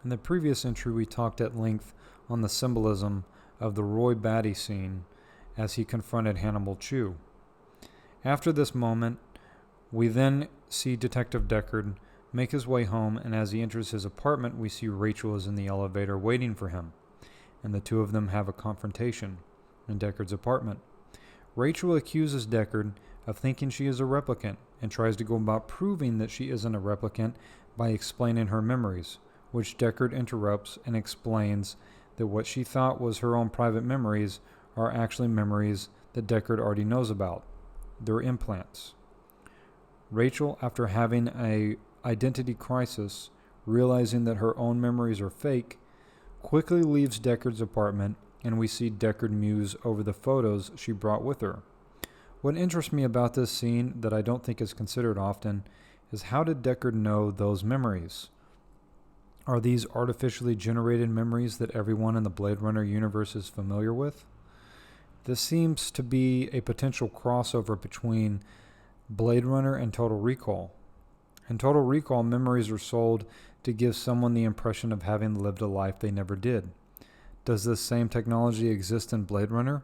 In the previous entry, we talked at length on the symbolism of the Roy Batty scene as he confronted Hannibal Chew. After this moment, we then see Detective Deckard make his way home, and as he enters his apartment, we see Rachel is in the elevator waiting for him, and the two of them have a confrontation in Deckard's apartment. Rachel accuses Deckard of thinking she is a replicant and tries to go about proving that she isn't a replicant by explaining her memories, which Deckard interrupts and explains that what she thought was her own private memories are actually memories that Deckard already knows about. They're implants. Rachel, after having an identity crisis, realizing that her own memories are fake, quickly leaves Deckard's apartment, and we see Deckard muse over the photos she brought with her. What interests me about this scene that I don't think is considered often is how did Deckard know those memories? Are these artificially generated memories that everyone in the Blade Runner universe is familiar with? This seems to be a potential crossover between Blade Runner and Total Recall. In Total Recall, memories are sold to give someone the impression of having lived a life they never did. Does this same technology exist in Blade Runner?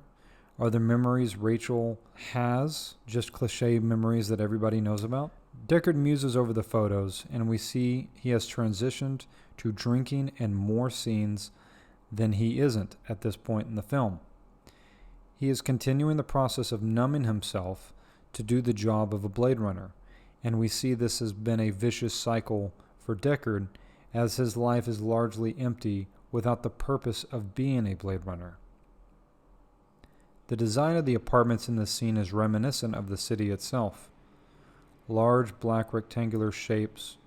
Are the memories Rachel has just cliche memories that everybody knows about? Deckard muses over the photos, and we see he has transitioned to drinking and more scenes than he isn't at this point in the film. He is continuing the process of numbing himself to do the job of a Blade Runner, and we see this has been a vicious cycle for Deckard, as his life is largely empty without the purpose of being a Blade Runner. The design of the apartments in this scene is reminiscent of the city itself. Large black rectangular shapes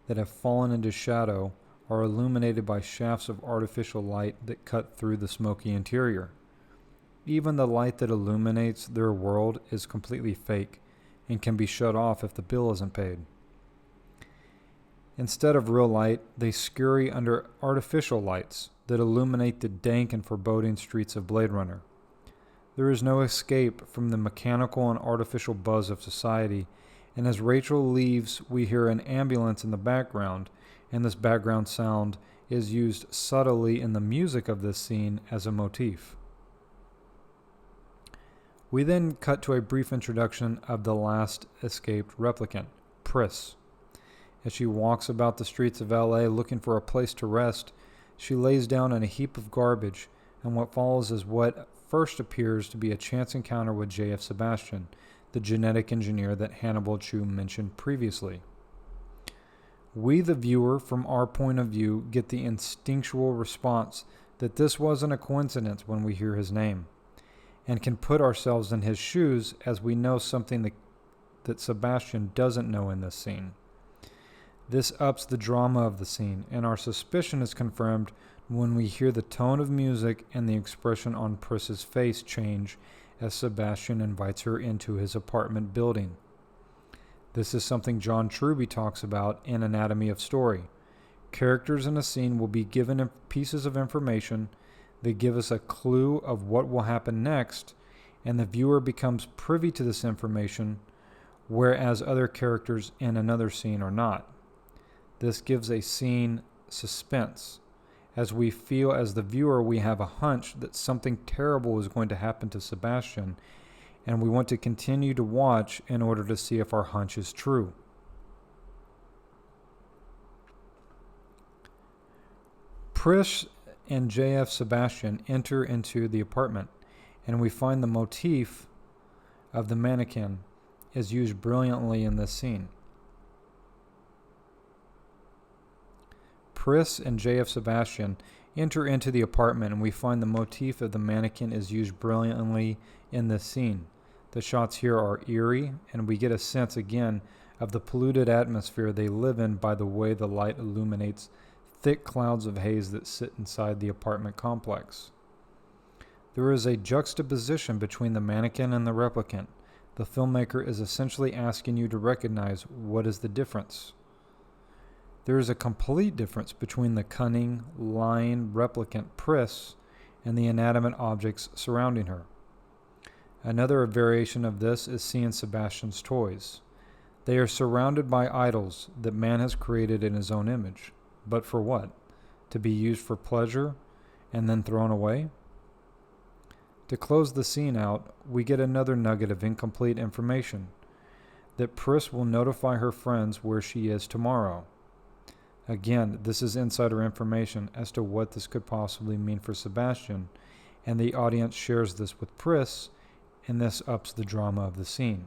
that have fallen into shadow are illuminated by shafts of artificial light that cut through the smoky interior. Even the light that illuminates their world is completely fake and can be shut off if the bill isn't paid. Instead of real light, they scurry under artificial lights that illuminate the dank and foreboding streets of Blade Runner. There is no escape from the mechanical and artificial buzz of society, and as Rachel leaves, we hear an ambulance in the background, and this background sound is used subtly in the music of this scene as a motif. We then cut to a brief introduction of the last escaped replicant, Pris. As she walks about the streets of LA looking for a place to rest, she lays down in a heap of garbage, and what follows is what first appears to be a chance encounter with J.F. Sebastian, the genetic engineer that Hannibal Chew mentioned previously. We, the viewer, from our point of view, get the instinctual response that this wasn't a coincidence when we hear his name, and can put ourselves in his shoes as we know something that Sebastian doesn't know in this scene. This ups the drama of the scene, and our suspicion is confirmed when we hear the tone of music and the expression on Pris's face change as Sebastian invites her into his apartment building. This is something John Truby talks about in Anatomy of Story. Characters in a scene will be given pieces of information that give us a clue of what will happen next, and the viewer becomes privy to this information, whereas other characters in another scene are not. This gives a scene suspense. As we feel as the viewer, we have a hunch that something terrible is going to happen to Sebastian, and we want to continue to watch in order to see if our hunch is true. Pris and J.F. Sebastian enter into the apartment, and we find the motif of the mannequin is used brilliantly in this scene. Pris and J.F. Sebastian enter into the apartment, and we find the motif of the mannequin is used brilliantly in this scene. The shots here are eerie, and we get a sense again of the polluted atmosphere they live in by the way the light illuminates thick clouds of haze that sit inside the apartment complex. There is a juxtaposition between the mannequin and the replicant. The filmmaker is essentially asking you to recognize what is the difference. There is a complete difference between the cunning, lying replicant Pris and the inanimate objects surrounding her. Another variation of this is seeing Sebastian's toys. They are surrounded by idols that man has created in his own image. But for what? to be used for pleasure and then thrown away? To close the scene out, we get another nugget of incomplete information, that Pris will notify her friends where she is tomorrow. Again, this is insider information as to what this could possibly mean for Sebastian, and the audience shares this with Pris, and this ups the drama of the scene.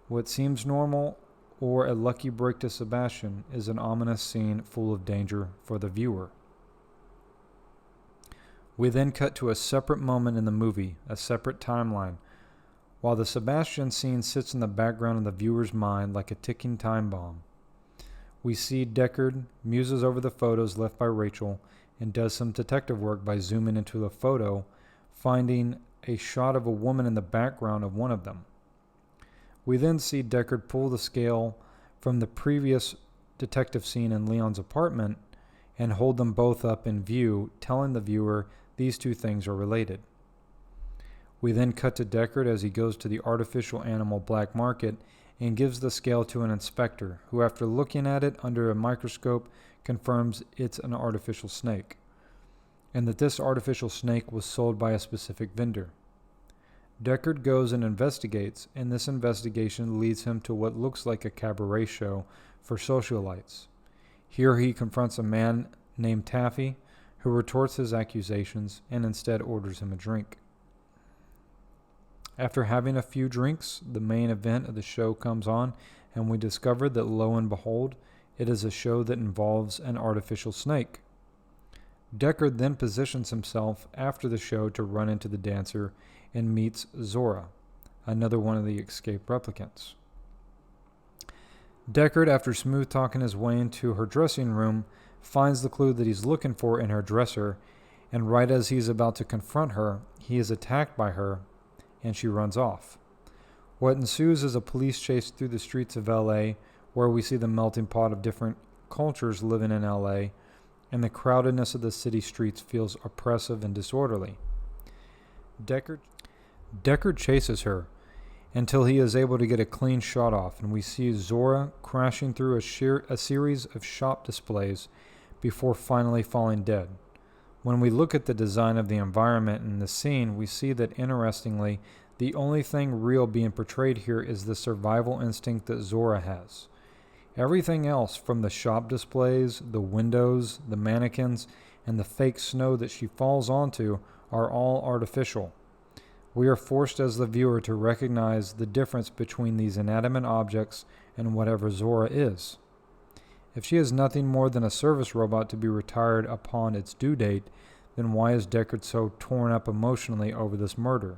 What seems normal or a lucky break to Sebastian is an ominous scene full of danger for the viewer. We then cut to a separate moment in the movie, a separate timeline, while the Sebastian scene sits in the background of the viewer's mind like a ticking time bomb. We see Deckard muses over the photos left by Rachel and does some detective work by zooming into the photo, finding a shot of a woman in the background of one of them. We then see Deckard pull the scale from the previous detective scene in Leon's apartment and hold them both up in view, telling the viewer these two things are related. We then cut to Deckard as he goes to the artificial animal black market and gives the scale to an inspector, who after looking at it under a microscope confirms it's an artificial snake, and that this artificial snake was sold by a specific vendor. Deckard goes and investigates, and this investigation leads him to what looks like a cabaret show for socialites. Here he confronts a man named Taffy, who retorts his accusations and instead orders him a drink. After having a few drinks, the main event of the show comes on, and we discover that lo and behold, it is a show that involves an artificial snake. Deckard then positions himself after the show to run into the dancer and meets Zora, another one of the escaped replicants. Deckard, after smooth talking his way into her dressing room, finds the clue that he's looking for in her dresser, and right as he's about to confront her, he is attacked by her, and she runs off. What ensues is a police chase through the streets of LA, where we see the melting pot of different cultures living in LA, and the crowdedness of the city streets feels oppressive and disorderly. Deckard chases her until he is able to get a clean shot off, and we see Zora crashing through a series of shop displays before finally falling dead. When we look at the design of the environment in the scene, we see that, interestingly, the only thing real being portrayed here is the survival instinct that Zora has. Everything else, from the shop displays, the windows, the mannequins, and the fake snow that she falls onto, are all artificial. We are forced as the viewer to recognize the difference between these inanimate objects and whatever Zora is. If she is nothing more than a service robot to be retired upon its due date, then why is Deckard so torn up emotionally over this murder?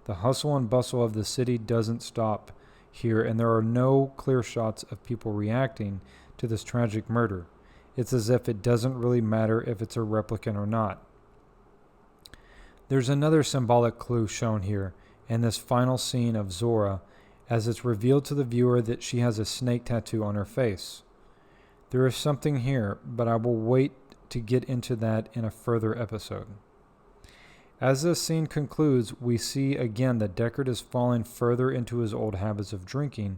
The hustle and bustle of the city doesn't stop here, and there are no clear shots of people reacting to this tragic murder. It's as if it doesn't really matter if it's a replicant or not. There's another symbolic clue shown here in this final scene of Zora, as it's revealed to the viewer that she has a snake tattoo on her face. There is something here, but I will wait to get into that in a further episode. As this scene concludes, we see again that Deckard is falling further into his old habits of drinking,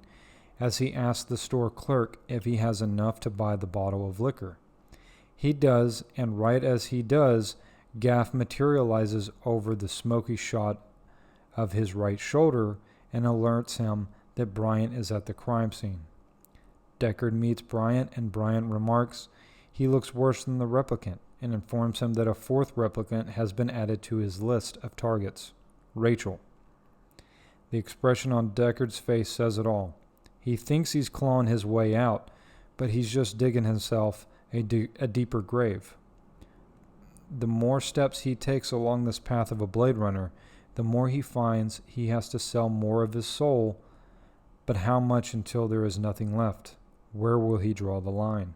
as he asks the store clerk if he has enough to buy the bottle of liquor. He does, and right as he does, Gaff materializes over the smoky shot of his right shoulder and alerts him that Bryant is at the crime scene. Deckard meets Bryant, and Bryant remarks he looks worse than the replicant, and informs him that a fourth replicant has been added to his list of targets, Rachel. The expression on Deckard's face says it all. He thinks he's clawing his way out, but he's just digging himself a deeper grave. The more steps he takes along this path of a Blade Runner, the more he finds he has to sell more of his soul, but how much until there is nothing left? Where will he draw the line?